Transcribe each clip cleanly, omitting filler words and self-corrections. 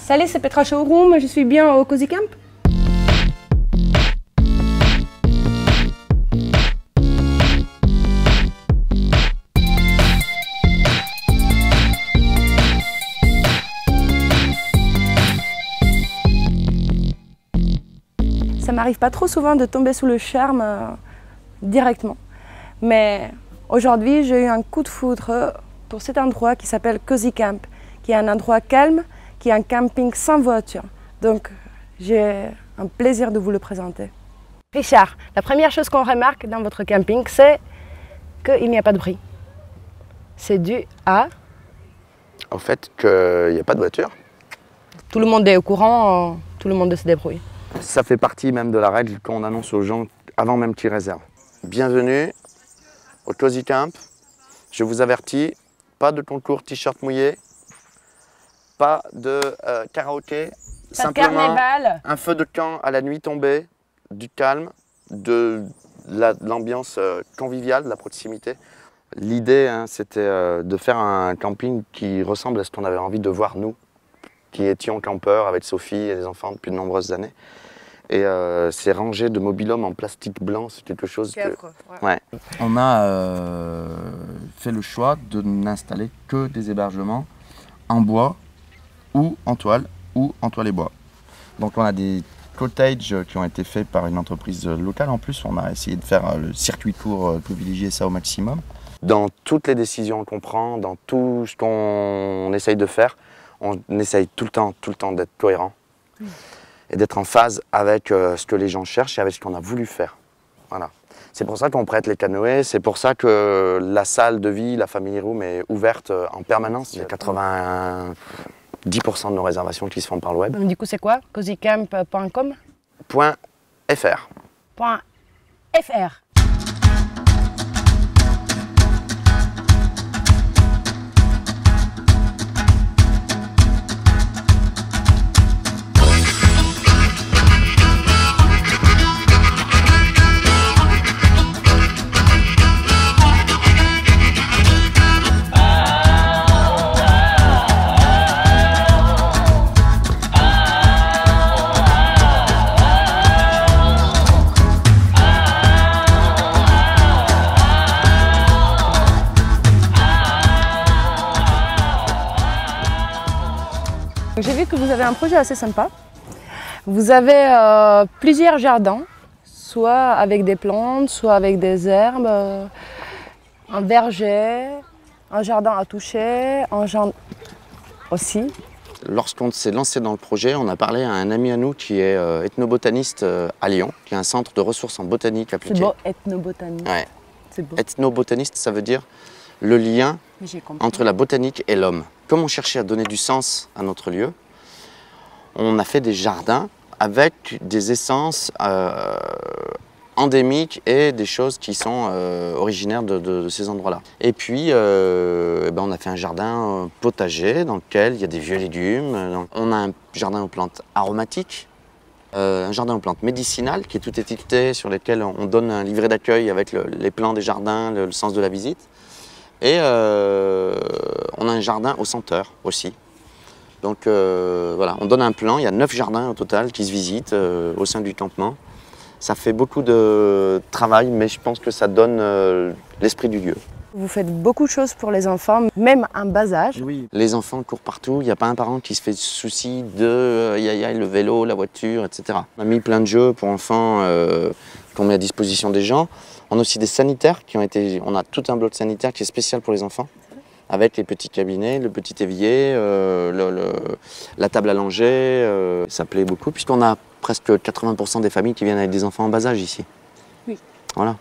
Salut, c'est Petra Showroom, je suis bien au Cozy Camp. Ça m'arrive pas trop souvent de tomber sous le charme directement. Mais aujourd'hui, j'ai eu un coup de foudre pour cet endroit qui s'appelle Cozy Camp, qui est un endroit calme, qui est un camping sans voiture. Donc, j'ai un plaisir de vous le présenter. Richard, la première chose qu'on remarque dans votre camping, c'est qu'il n'y a pas de bruit. C'est dû au fait qu'il n'y a pas de voiture. Tout le monde est au courant, tout le monde se débrouille. Ça fait partie même de la règle qu'on annonce aux gens avant même qu'ils réservent. Bienvenue au Cozy Camp. Je vous avertis, pas de concours t-shirt mouillé, pas de karaoké, simplement un feu de camp à la nuit tombée, du calme, de l'ambiance conviviale, de la proximité. L'idée, c'était de faire un camping qui ressemble à ce qu'on avait envie de voir nous, qui étions campeurs avec Sophie et les enfants depuis de nombreuses années. Et ces rangées de mobil-home en plastique blanc, c'est quelque chose que... Ouais. On a fait le choix de n'installer que des hébergements en bois ou en toile et bois. Donc on a des cottages qui ont été faits par une entreprise locale en plus. On a essayé de faire le circuit court, privilégier ça au maximum. Dans toutes les décisions qu'on prend, dans tout ce qu'on essaye de faire, on essaye tout le temps d'être cohérent et d'être en phase avec ce que les gens cherchent et avec ce qu'on a voulu faire. Voilà. C'est pour ça qu'on prête les canoës, c'est pour ça que la salle de vie, la family room est ouverte en permanence. Il y a 90% de nos réservations qui se font par le web. Du coup, c'est quoi? cozycamp.com .fr. .fr. J'ai vu que vous avez un projet assez sympa. Vous avez plusieurs jardins, soit avec des plantes, soit avec des herbes, un verger, un jardin à toucher, un jardin aussi. Lorsqu'on s'est lancé dans le projet, on a parlé à un ami à nous qui est ethnobotaniste à Lyon, qui a un centre de ressources en botanique appliquée. C'est beau, ethnobotaniste. Ouais. C'est beau. Ethnobotaniste, ça veut dire le lien entre la botanique et l'homme. Comme on cherchait à donner du sens à notre lieu, on a fait des jardins avec des essences endémiques et des choses qui sont originaires de ces endroits-là. Et puis, on a fait un jardin potager dans lequel il y a des vieux légumes. On a un jardin aux plantes aromatiques, un jardin aux plantes médicinales qui est tout étiqueté, sur lesquels on donne un livret d'accueil avec les plans des jardins, le sens de la visite. Et on a un jardin aux senteurs aussi. Donc voilà, on donne un plan, il y a 9 jardins au total qui se visitent au sein du campement. Ça fait beaucoup de travail, mais je pense que ça donne l'esprit du lieu. Vous faites beaucoup de choses pour les enfants, même en bas âge. Oui, les enfants courent partout, il n'y a pas un parent qui se fait souci de le vélo, la voiture, etc. On a mis plein de jeux pour enfants qu'on met à disposition des gens. On a aussi des sanitaires qui ont été... On a tout un bloc sanitaire qui est spécial pour les enfants, avec les petits cabinets, le petit évier, la table à langer. Ça plaît beaucoup, puisqu'on a presque 80% des familles qui viennent avec des enfants en bas âge ici. Oui. Voilà.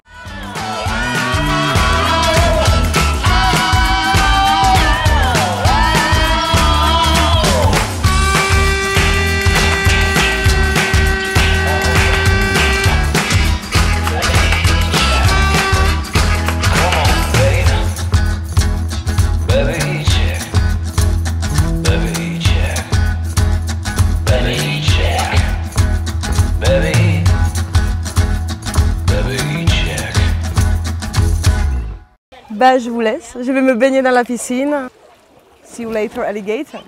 Bah, je vous laisse, je vais me baigner dans la piscine. See you later, alligator.